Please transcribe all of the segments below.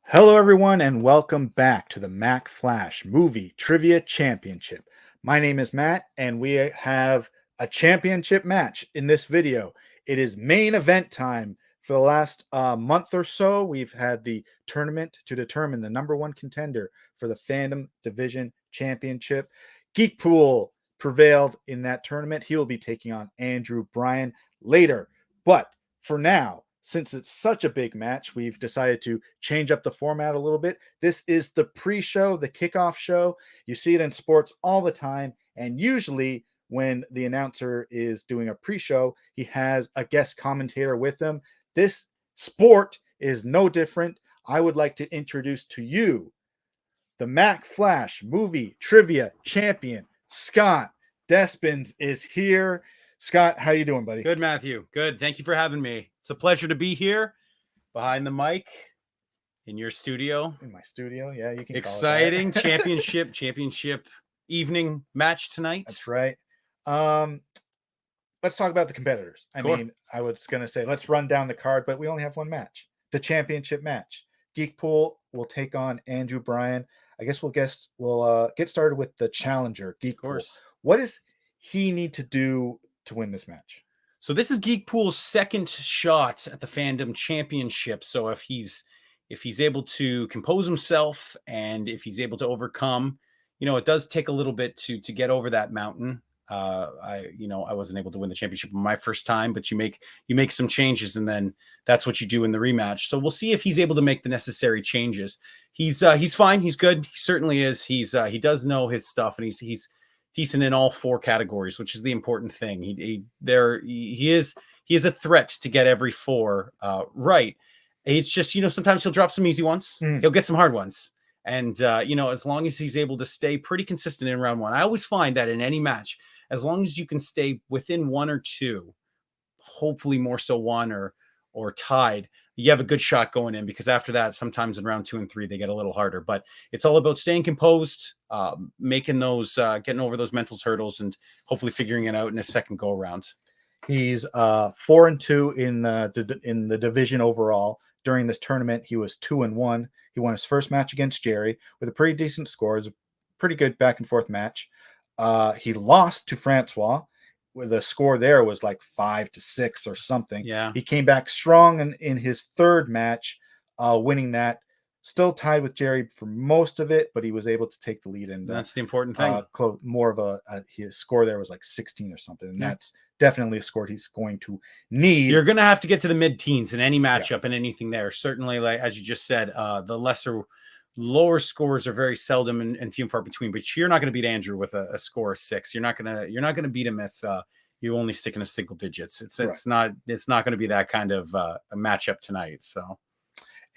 Hello, everyone, and welcome back to the Mack Flash Movie Trivia Championship. My name is Matt, and we have a championship match in this video. It is main event time. For the last month or so, we've had the tournament to determine the number one contender for the Fandom Division Championship. Geekpool prevailed in that tournament. He will be taking on Andrew Brien later. But for now, since it's such a big match, we've decided to change up the format a little bit. This is the pre-show, the kickoff show. You see it in sports all the time. And usually when the announcer is doing a pre-show, he has a guest commentator with him. This sport is no different. I would like to introduce to you the Mack Flash Movie Trivia Champion, Scott Despins is here. Scott, how you doing, buddy? Good, Matthew. Good. Thank you for having me. It's a pleasure to be here behind the mic in your studio. In my studio, yeah, you can Exciting call it that. championship evening match tonight. That's right. Let's talk about the competitors. I mean, I was going to say, let's run down the card, but we only have one match, the championship match. Geekpool will take on Andrew Brien. I guess we'll get started with the challenger, Geekpool. What does he need to do to win this match? So this is Geekpool's second shot at the Fandom Championship. So if he's able to compose himself and if he's able to overcome, it does take a little bit to get over that mountain. I wasn't able to win the championship my first time, but you make some changes and then that's what you do in the rematch. So we'll see if he's able to make the necessary changes. He's fine. He's good. He certainly is. He does know his stuff and he's decent in all four categories, which is the important thing. He is a threat to get every four right. It's just, sometimes he'll drop some easy ones. He'll get some hard ones. And, as long as he's able to stay pretty consistent in round one, I always find that in any match, as long as you can stay within one or two, hopefully more so one or tied, you have a good shot going in, because after that, sometimes in round 2 and 3, they get a little harder. But it's all about staying composed, making those, getting over those mental hurdles, and hopefully figuring it out in a second go around. He's 4-2 in the division overall. During this tournament, he was 2-1. He won his first match against Jerry with a pretty decent score. It was a pretty good back and forth match. He lost to Francois. The score there was like 5-6 or something. Yeah. He came back strong in his third match, winning that. Still tied with Jerry for most of it, but he was able to take the lead. And that's the important thing. More of his score there was like 16 or something. And that's definitely a score he's going to need. You're going to have to get to the mid-teens in any matchup and anything there. Certainly, like as you just said, the lower scores are very seldom and few and far between. But you're not going to beat Andrew with a score of 6. You're not going to beat him if you only stick in a single digits. It's not going to be that kind of a matchup tonight. So.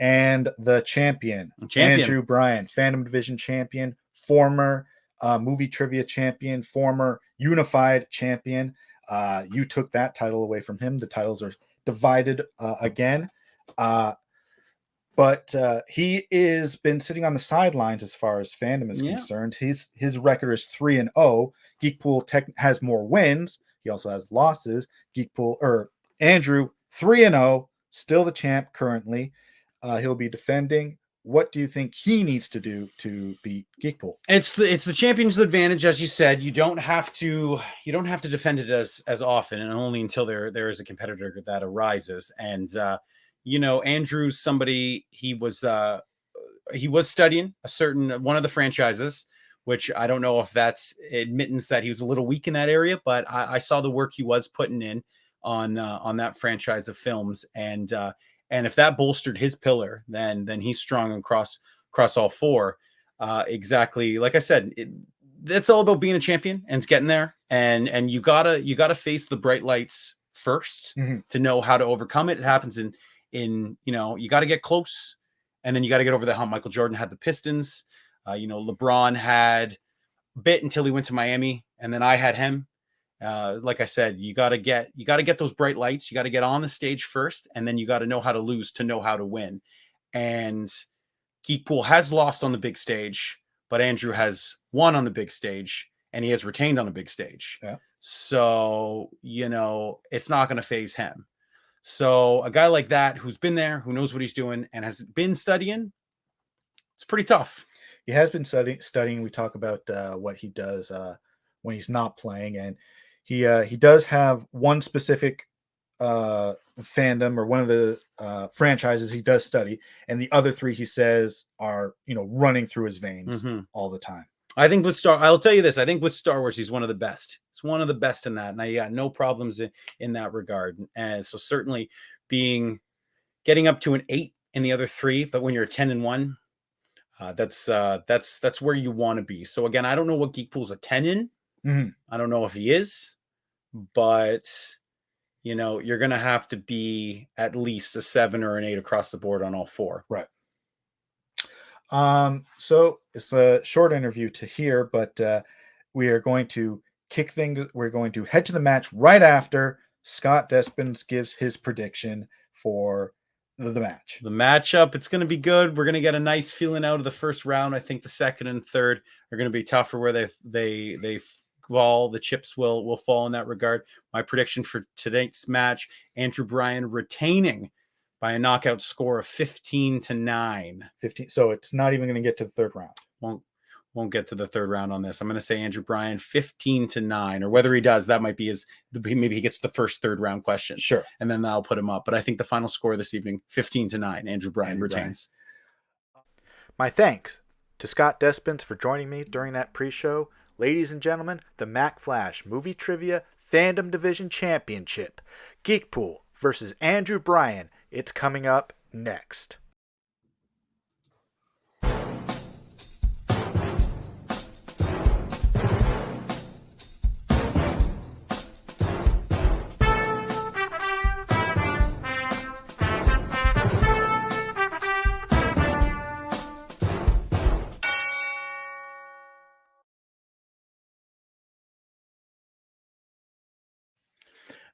And the champion, Andrew Brien, Fandom Division champion, former movie trivia champion, former unified champion. You took that title away from him. The titles are divided again. But he has been sitting on the sidelines as far as fandom is concerned. His record is 3-0. Geekpool has more wins. He also has losses. Andrew 3-0, still the champ currently. He'll be defending. What do you think he needs to do to beat Geekpool? It's the champion's advantage, as you said. You don't have to defend it as often, and only until there is a competitor that arises. And Andrew's somebody, he was studying a certain one of the franchises, which I don't know if that's admittance that he was a little weak in that area, but I saw the work he was putting in on that franchise of films, and if that bolstered his pillar, then he's strong across all four. Exactly, like I said, that's all about being a champion and it's getting there. And you gotta face the bright lights first to know how to overcome it. It happens in you got to get close, and then you got to get over the hump. Michael Jordan had the Pistons. LeBron had a bit until he went to Miami, and then I had him. Like I said, you got to get those bright lights. You got to get on the stage first, and then you got to know how to lose to know how to win. And Geekpool has lost on the big stage, but Andrew has won on the big stage, and he has retained on a big stage. Yeah. So, it's not going to phase him. So a guy like that, who's been there, who knows what he's doing and has been studying, it's pretty tough. He has been studying. We talk about what he does when he's not playing, and he does have one specific fandom or one of the franchises he does study, and the other three he says are running through his veins all the time. I think I'll tell you this. I think with Star Wars, he's one of the best. He's one of the best in that, and I got no problems in that regard. And so certainly getting up to an 8 in the other 3, but when you're a 10-1, that's where you want to be. So again, I don't know what Geekpool's a 10 in. I don't know if he is, but you're going to have to be at least a 7 or an 8 across the board on all 4. Right. So it's a short interview to hear, but we are going to kick things. We're going to head to the match right after Scott Despins gives his prediction for the match. The matchup, it's going to be good. We're going to get a nice feeling out of the first round. I think the second and third are going to be tougher where they fall. The chips will fall in that regard. My prediction for today's match, Andrew Brien retaining by a knockout score of 15-9. 15. So it's not even going to get to the third round. Won't get to the third round on this. I'm going to say Andrew Brien 15-9, or whether he does, that might be maybe he gets the first third round question. Sure. And then that'll put him up. But I think the final score this evening, 15-9, Andrew Brien retains. My thanks to Scott Despins for joining me during that pre-show. Ladies and gentlemen, the Mack Flash Movie Trivia Fandom Division Championship. Geekpool versus Andrew Brien. It's coming up next.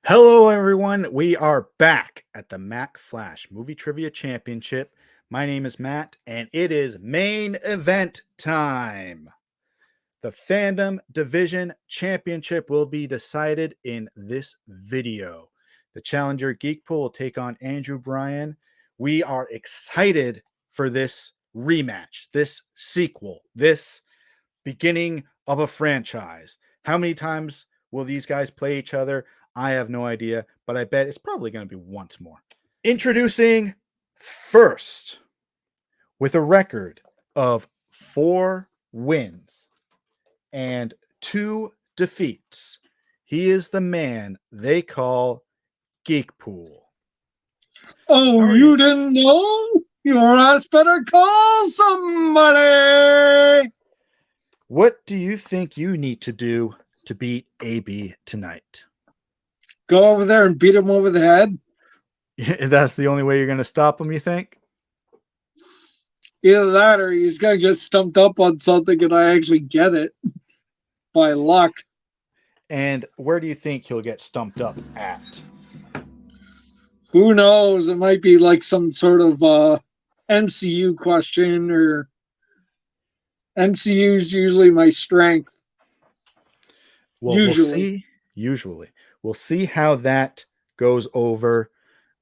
Hello, everyone. We are back at the Mack Flash Movie Trivia Championship. My name is Matt, and it is main event time. The Fandom Division Championship will be decided in this video. The challenger Geekpool will take on Andrew Brien. We are excited for this rematch, this sequel, this beginning of a franchise. How many times will these guys play each other? I have no idea, but I bet it's probably going to be once more. Introducing first, with a record of 4 wins and 2 defeats, he is the man they call Geekpool. Oh, you didn't know? Your ass better call somebody! What do you think you need to do to beat AB tonight? Go over there and beat him over the head? That's the only way you're going to stop him, you think? Either that or he's going to get stumped up on something and I actually get it by luck. And where do you think he'll get stumped up at? Who knows? It might be like some sort of MCU question, or MCU is usually my strength. Well, usually. We'll see how that goes over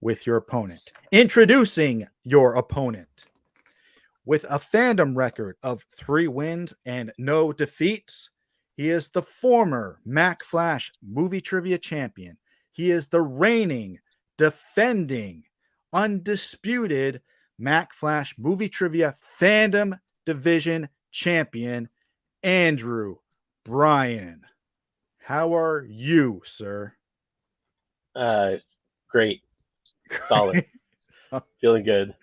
with your opponent. Introducing your opponent. With a fandom record of 3 wins and no defeats, he is the former Mack Flash Movie Trivia Champion. He is the reigning, defending, undisputed Mack Flash Movie Trivia Fandom Division Champion, Andrew Brien. How are you, sir? Great. Solid. Feeling good.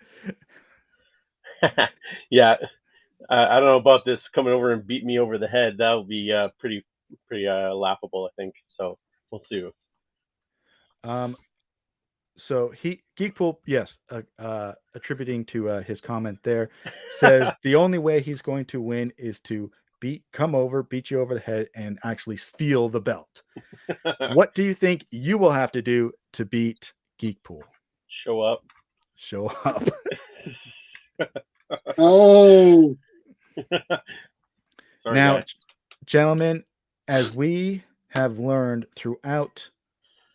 Yeah. I don't know about this coming over and beat me over the head. That would be pretty laughable, I think. So we'll see. So Geekpool, yes, attributing to his comment there, says the only way he's going to win is to beat you over the head and actually steal the belt. What do you think you will have to do to beat Geekpool? Show up. Oh. Sorry, now, guys. Gentlemen, as we have learned throughout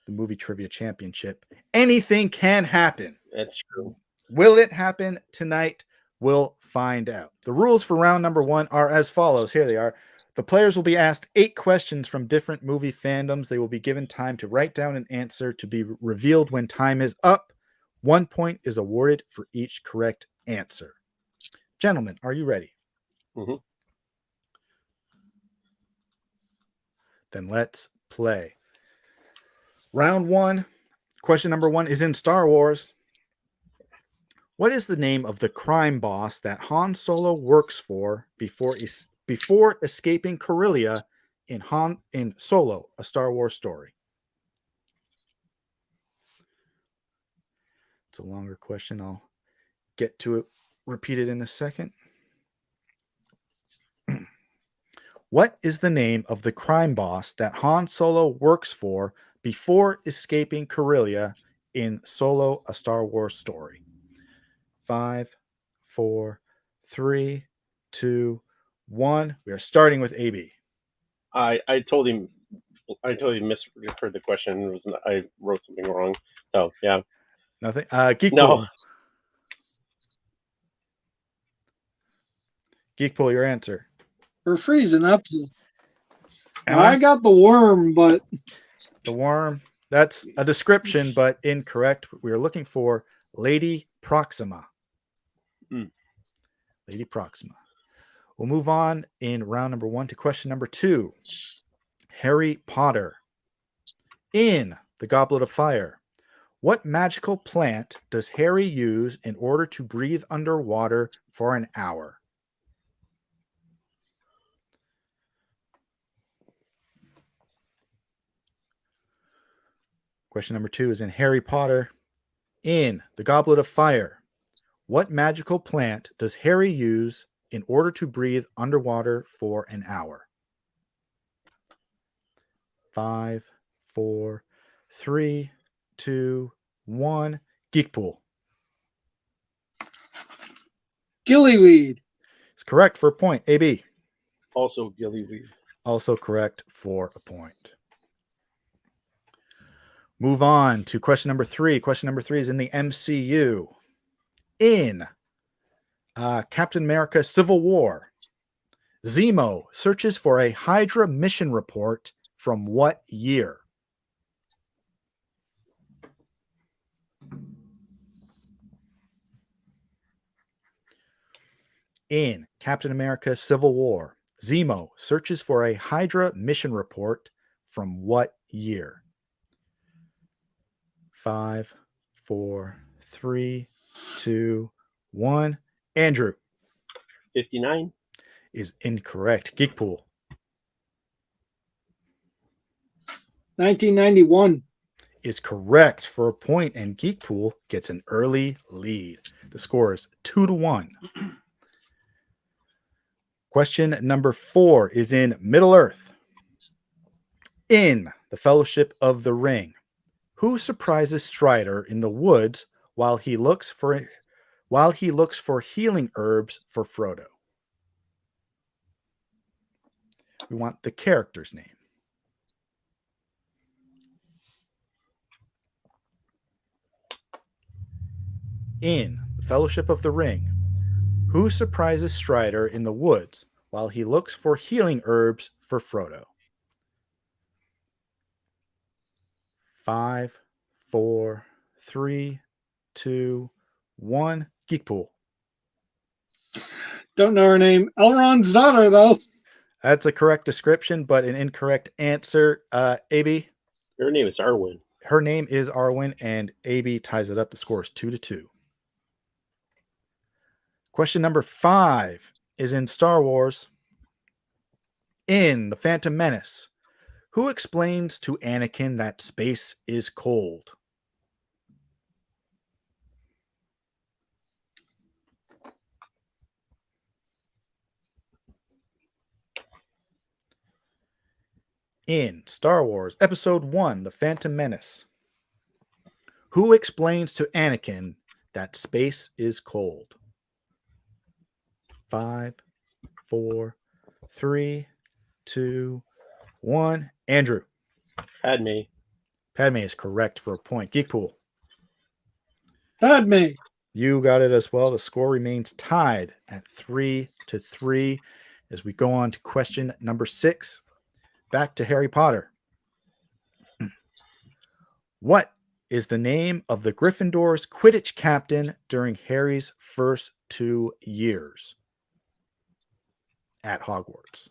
the Movie Trivia Championship, anything can happen. That's true. Will it happen tonight? We'll find out. The rules for round number 1 are as follows. Here they are. The players will be asked 8 questions from different movie fandoms. They will be given time to write down an answer to be revealed when time is up. 1 point is awarded for each correct answer. Gentlemen, are you ready? Mm-hmm. Then let's play. Round 1, question number 1 is in Star Wars. What is the name of the crime boss that Han Solo works for before escaping Corellia in Solo, a Star Wars story? It's a longer question. I'll get to it, repeat it in a second. What is the name of the crime boss that Han Solo works for before escaping Corellia in Solo, a Star Wars story? 5, 4, 3, 2, 1. We are starting with AB. I totally misheard the question. I wrote something wrong. So yeah. Nothing. Geekpool. No. Geekpool, your answer. We're freezing up. Am I got the worm, but The worm. That's a description, but incorrect. We are looking for Lady Proxima. Lady Proxima. We'll move on in round number 1 to question number 2. Harry Potter. In the Goblet of Fire, what magical plant does Harry use in order to breathe underwater for an hour? Question number 2 is in Harry Potter. In the Goblet of Fire, what magical plant does Harry use in order to breathe underwater for an hour? 5, 4, 3, 2, 1. Geekpool. gillyweed. It's correct for a point. AB. Also gillyweed. Also correct for a point. Move on to question number 3. Question number 3 is in the MCU. In Captain America Civil War, Zemo searches for a Hydra mission report from what year? In Captain America Civil War, Zemo searches for a Hydra mission report from what year? 5, 4, 3, 2, 1. Andrew. 59. Is incorrect. Geekpool. 1991. Is correct for a point, and Geekpool gets an early lead. The score is 2-1. Question number 4 is in Middle-earth. In the Fellowship of the Ring, who surprises Strider in the woods while he looks for healing herbs for Frodo? We want the character's name. In the Fellowship of the Ring, who surprises Strider in the woods while he looks for healing herbs for Frodo? 5, 4, 3, 2, 1. Geekpool. Don't know her name. Elrond's daughter, though. That's a correct description, but an incorrect answer. AB. Her name is Arwen. Her name is Arwen, and AB ties it up. The score is 2-2. Question number 5 is in Star Wars. In The Phantom Menace, who explains to Anakin that space is cold? In Star Wars Episode 1, The Phantom Menace, who explains to Anakin that space is cold? 5, 4, 3, 2, 1. Andrew. Padme. Padme is correct for a point. Geekpool. Padme. You got it as well. The score remains tied at 3-3 as we go on to question number 6. Back to Harry Potter. What is the name of the Gryffindor's Quidditch captain during Harry's first 2 years at Hogwarts?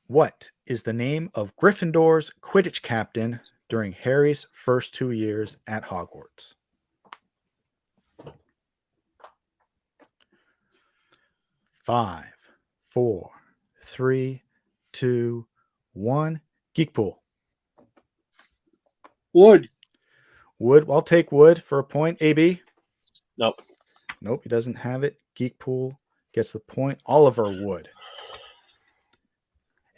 What is the name of Gryffindor's Quidditch captain during Harry's first 2 years at Hogwarts? Five, 4, 3, 2, 1. Geekpool. Wood. Wood. I'll take Wood for a point. AB. Nope. Nope, he doesn't have it. Geekpool gets the point. Oliver Wood.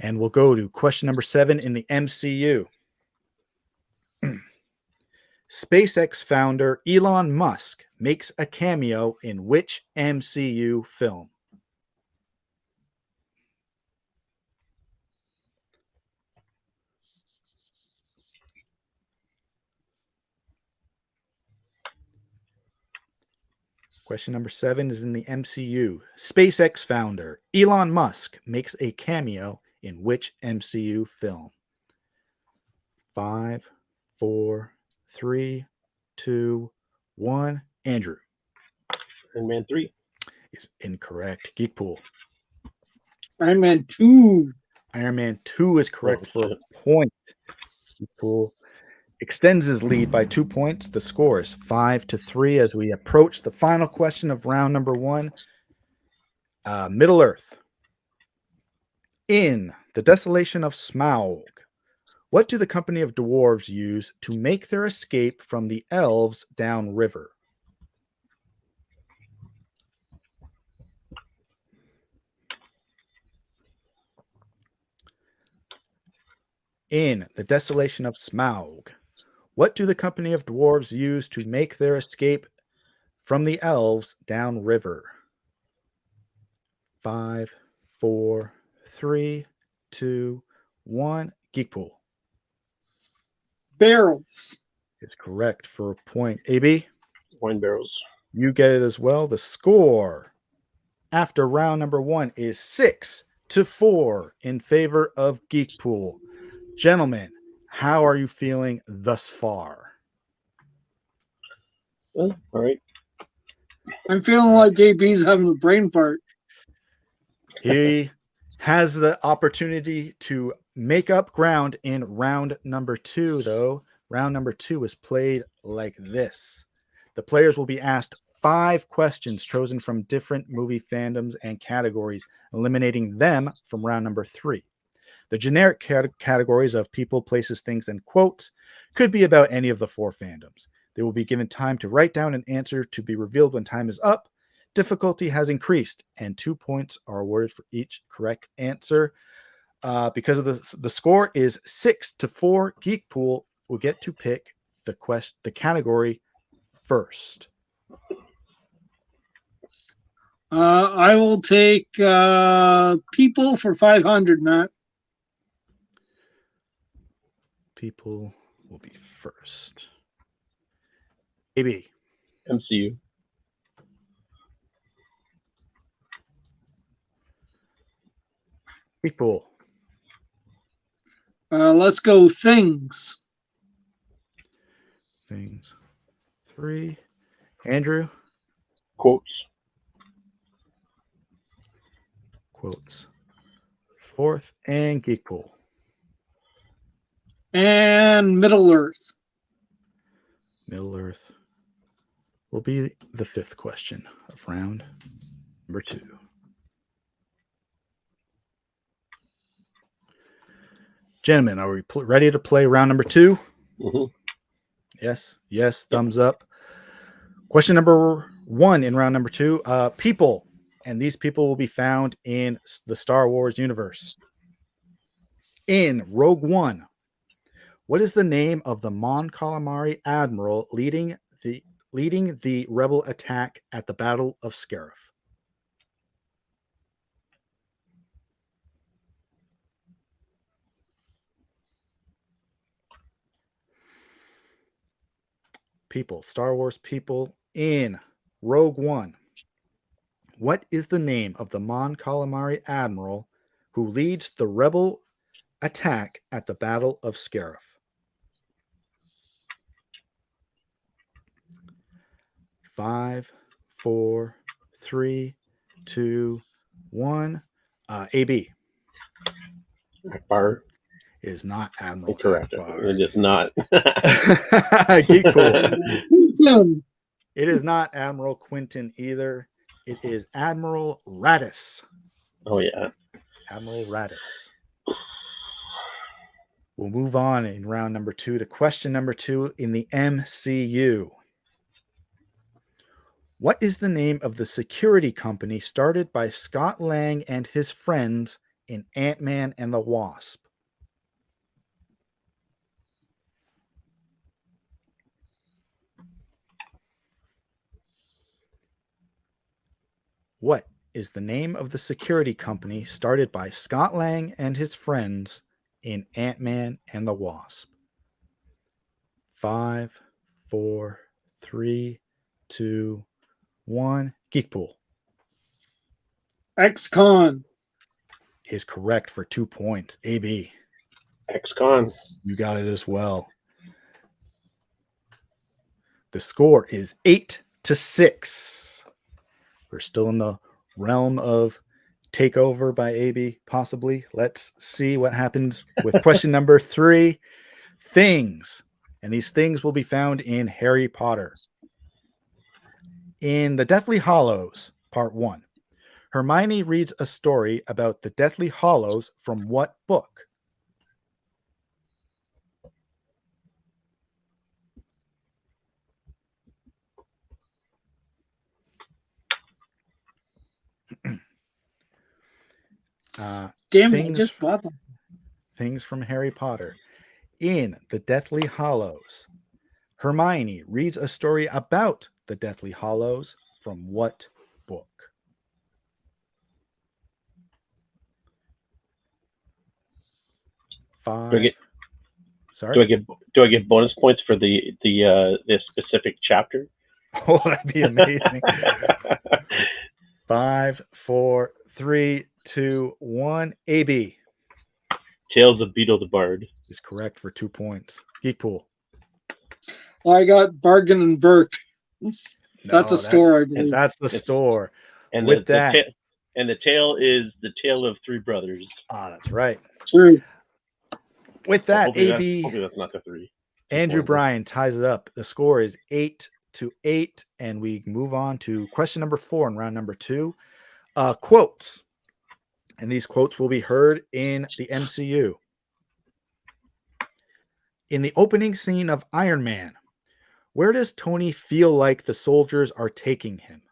And we'll go to question number 7 in the MCU. SpaceX founder Elon Musk makes a cameo in which MCU film? Question number 7 is in the MCU. SpaceX founder Elon Musk makes a cameo in which MCU film? 5, 4, 3, 2, 1. Andrew. Iron Man 3. Is incorrect. Geekpool. Iron Man 2. Iron Man 2 is correct for a point. Geekpool extends his lead by 2 points. The score is 5-3 as we approach the final question of round number 1. Middle Earth. In the Desolation of Smaug, what do the company of dwarves use to make their escape from the elves downriver? In the Desolation of Smaug, what do the company of dwarves use to make their escape from the elves downriver? 5, 4, 3, 2, 1. Geekpool. Barrels. Is correct for a point. AB, Wine barrels. you get it as well. The score after round number 1 is 6-4 in favor of Geekpool. Gentlemen, how are you feeling thus far? Well, all right. I'm feeling like JB's having a brain fart. He has the opportunity to make up ground in round number 2, though. Round number 2 is played like this. The players will be asked 5 questions chosen from different movie fandoms and categories, eliminating them from round number 3. The generic categories of people, places, things, and quotes could be about any of the 4 fandoms. They will be given time to write down an answer to be revealed when time is up. Difficulty has increased, and 2 points are awarded for each correct answer. Because of the score is 6-4, Geekpool will get to pick the category first. I will take people for 500, Matt. People will be first. AB. MCU. Geekpool. Let's go things. Things. 3. Andrew. Quotes. Quotes. 4th. And Geekpool. And Middle Earth. Middle Earth will be the 5th question of round number 2. Gentlemen, are we ready to play round number 2? Mm-hmm. Yes. Thumbs up. Question number 1 in round number 2. People, and these people will be found in the Star Wars universe. In Rogue One, what is the name of the Mon Calamari admiral leading the rebel attack at the Battle of Scarif? people, Star Wars people, in Rogue One, what is the name of the Mon Calamari admiral who leads the rebel attack at the Battle of Scarif? 5, 4, 3, 2, 1. AB. Akbar. It is not Admiral Incorrect. Akbar. It is not. Geekpool. Quinton. It is not Admiral Quinton either. It is Admiral Raddus. Oh yeah. Admiral Raddus. We'll move on in round number 2 to question number 2 in the MCU. What is the name of the security company started by Scott Lang and his friends in Ant-Man and the Wasp? What is the name of the security company started by Scott Lang and his friends in Ant-Man and the Wasp? 5, 4, 3, 2, 1. Geekpool Ex-con. is correct for 2 points. AB, Ex-con. you got it as well. The score is 8-6. We're still in the realm of takeover by AB, possibly. Let's see what happens with question number 3. Things. And these things will be found in Harry Potter. In The Deathly Hallows, Part 1, Hermione reads a story about the Deathly Hallows from what book? Damn it, I things, just bought them. things from Harry Potter. In The Deathly Hallows, Hermione reads a story about the Deathly Hallows from what book? Do I 5. get Sorry. do I get bonus points for the specific chapter? Oh, that'd be amazing. 5, 4, 3, 2, 1. AB Tales of Beetle the Bard. is correct for 2 points. Geekpool. I got Bargain and Burke. That's No, a store, I believe. That's the store. And With the that, and the tale is the tale of three brothers. that's right. True. With that, hopefully AB hopefully that's not the 3. Andrew Brien ties it up. The score is 8-8, and we move on to question number 4 in round number 2. Quotes. And these quotes will be heard in the MCU. In the opening scene of Iron Man, where does Tony feel like the soldiers are taking him?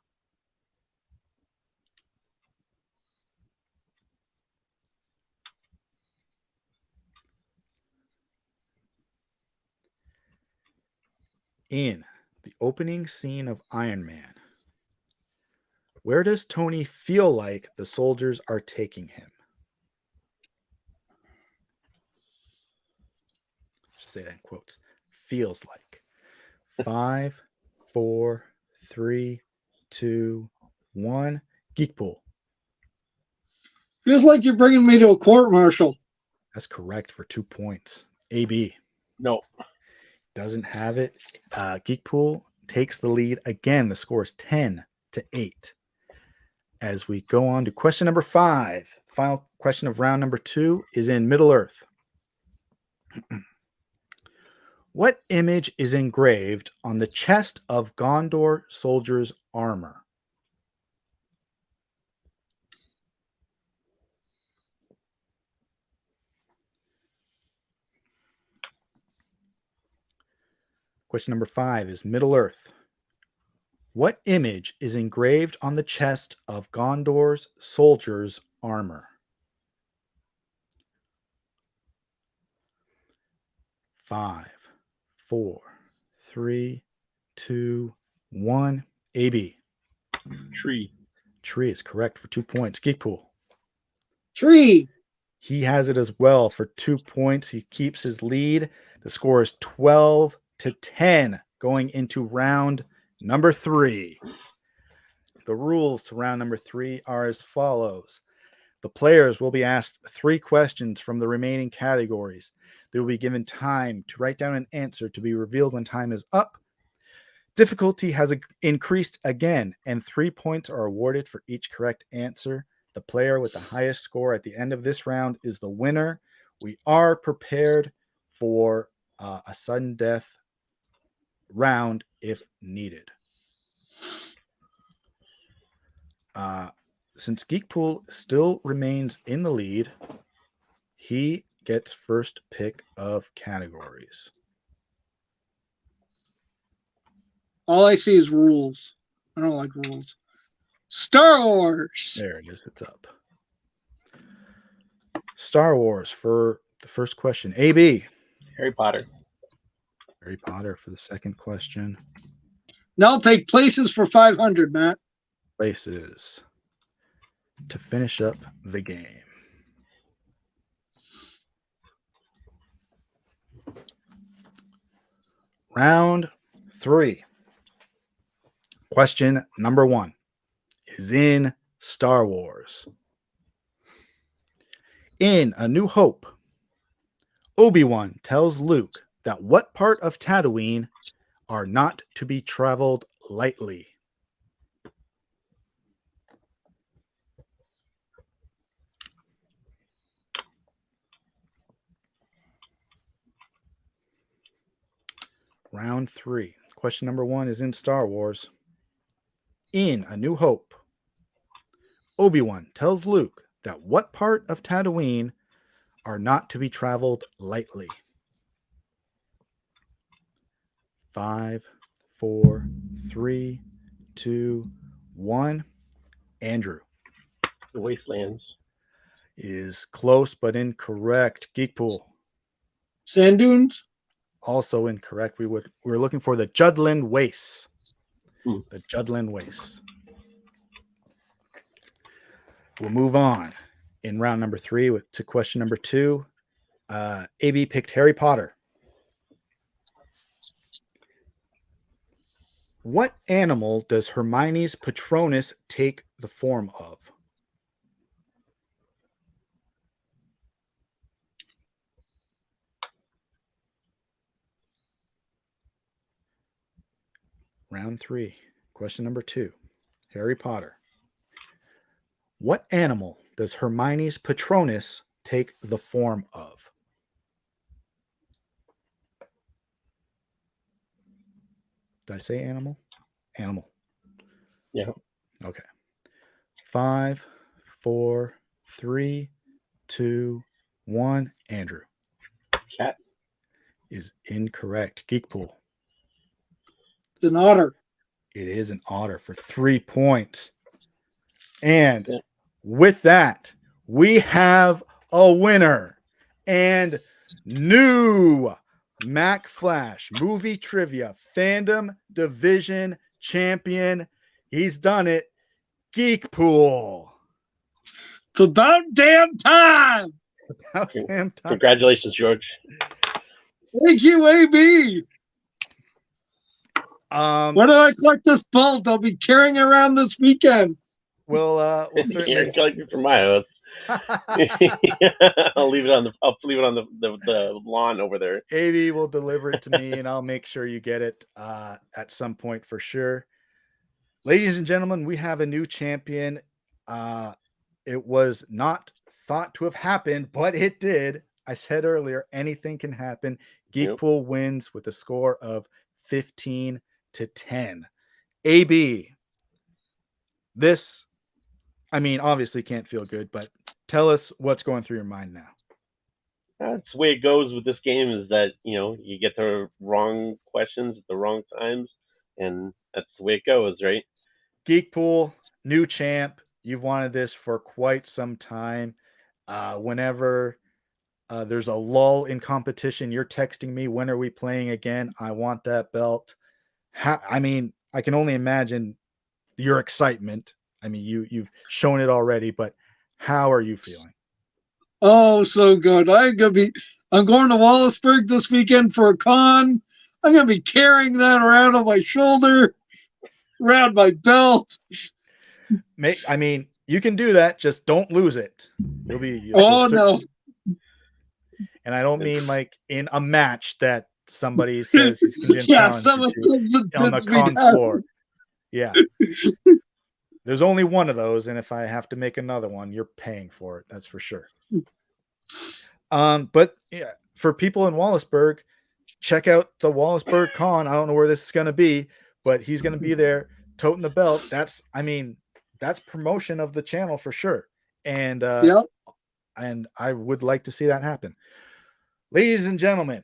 In the opening scene of Iron Man, where does Tony feel like the soldiers are taking him? Say that in quotes. Feels like. 5, 4, 3, 2, 1. Geekpool. Feels like you're bringing me to a court martial. That's correct for 2 points. AB No. doesn't have it. Geekpool takes the lead again. The score is 10-8. As we go on to question number 5, final question of round number 2 is in Middle Earth. What image is engraved on the chest of Gondor soldiers' armor? Question number 5 is Middle Earth. What image is engraved on the chest of Gondor's soldiers' armor? 5, 4, 3, 2, 1. AB. Tree. Tree is correct for 2 points. Geekpool. Tree. He has it as well for 2 points. He keeps his lead. The score is 12-10 going into round number 3. The rules to round number 3 are as follows. The players will be asked 3 questions from the remaining categories. They will be given time to write down an answer to be revealed when time is up. Difficulty has increased again, and 3 points are awarded for each correct answer. The player with the highest score at the end of this round is the winner. We are prepared for a sudden death round if needed. Since Geekpool still remains in the lead, he gets first pick of categories. All I see is rules. I don't like rules. Star Wars. There it is. It's up. Star Wars for the first question. AB. Harry Potter. Harry Potter for the second question. Now I'll take places for 500, Matt. Places to finish up the game. Round 3. Question number 1 is in Star Wars. In A New Hope, Obi-Wan tells Luke that what part of Tatooine are not to be traveled lightly. Round 3. Question number 1 is in Star Wars. In A New Hope, Obi-Wan tells Luke that what part of Tatooine are not to be traveled lightly. 5, 4, 3, 2, 1. Andrew. The Wastelands. Is close but incorrect. Geekpool. Sand dunes. Also incorrect. We were looking for the Judland Wastes. The Judland Wastes. We'll move on in round number 3 to question number 2. AB picked Harry Potter. What animal does Hermione's Patronus take the form of? Round 3, question number 2. Harry Potter. What animal does Hermione's Patronus take the form of? Did I say animal? Animal. Yeah. Okay. 5, 4, 3, 2, 1. Andrew. Cat. Is incorrect. Geekpool. It's an otter. It is an otter for 3 points. And with that, we have a winner and new Mack Flash Movie Trivia Fandom Division Champion. He's done it. Geekpool. It's about damn time. About damn time. Congratulations, George. Thank you, AB. When do I collect this belt? I'll be carrying it around this weekend. We'll You're certainly collecting from my house. I'll leave it on the lawn over there. AB will deliver it to me, and I'll make sure you get it at some point for sure. Ladies and gentlemen, we have a new champion. It was not thought to have happened, but it did. I said earlier, anything can happen. Geekpool wins with a score of 15-10. AB, this, I mean, obviously can't feel good, but tell us what's going through your mind now. That's the way it goes with this game, is that, you get the wrong questions at the wrong times, and that's the way it goes, right? Geekpool, new champ. You've wanted this for quite some time. Whenever there's a lull in competition, you're texting me, when are we playing again? I want that belt. I mean, I can only imagine your excitement. I mean, you've shown it already, but how are you feeling? Oh, so good. I'm going to Wallaceburg this weekend for a con. I'm gonna be carrying that around on my shoulder, around my belt. I mean, you can do that. Just don't lose it. No. And I don't mean like in a match that somebody says he's going to challenge someone you comes and to on the puts me con down. floor. Yeah. There's only one of those, and if I have to make another one, you're paying for it. That's for sure. But yeah, for people in Wallaceburg, check out the Wallaceburg Con. I don't know where this is going to be, but he's going to be there toting the belt. That's promotion of the channel for sure. And and I would like to see that happen. Ladies and gentlemen,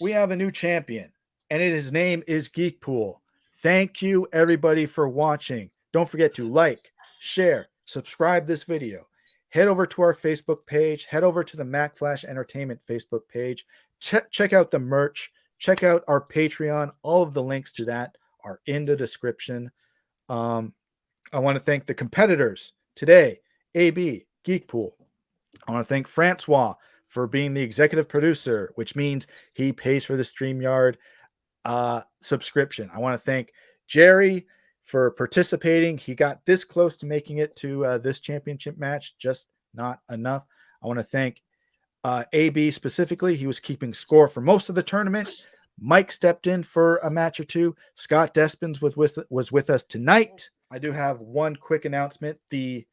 we have a new champion, and his name is Geekpool. Thank you, everybody, for watching. Don't forget to like, share, subscribe this video. Head over to our Facebook page. Head over to the Mack Flash Entertainment Facebook page. Check out the merch. Check out our Patreon. All of the links to that are in the description. I want to thank the competitors today, AB, Geekpool. I want to thank Francois for being the executive producer, which means he pays for the StreamYard subscription. I want to thank Jerry for participating. He got this close to making it to this championship match, just not enough. I want to thank AB specifically. He was keeping score for most of the tournament. Mike stepped in for a match or two. Scott Despins was with us tonight. I do have one quick announcement. The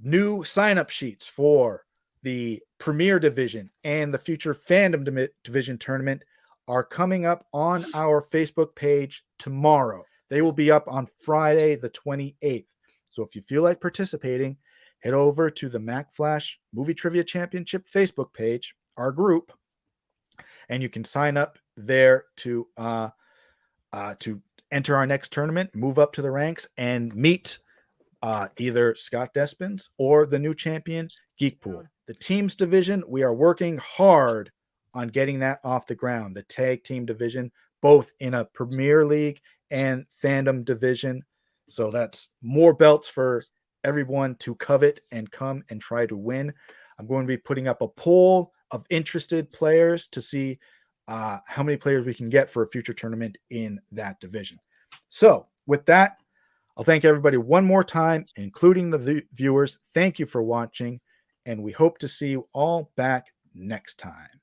new sign-up sheets for the Premier Division and the future Fandom Division Tournament are coming up on our Facebook page tomorrow. They will be up on Friday, the 28th. So if you feel like participating, head over to the Mack Flash Movie Trivia Championship Facebook page, our group, and you can sign up there to enter our next tournament, move up to the ranks, and meet either Scott Despins or the new champion, Geekpool. The teams division, we are working hard on getting that off the ground. The tag team division, both in a Premier League and Fandom Division. So that's more belts for everyone to covet and come and try to win. I'm going to be putting up a poll of interested players to see how many players we can get for a future tournament in that division. So with that, I'll thank everybody one more time, including the viewers. Thank you for watching, and we hope to see you all back next time.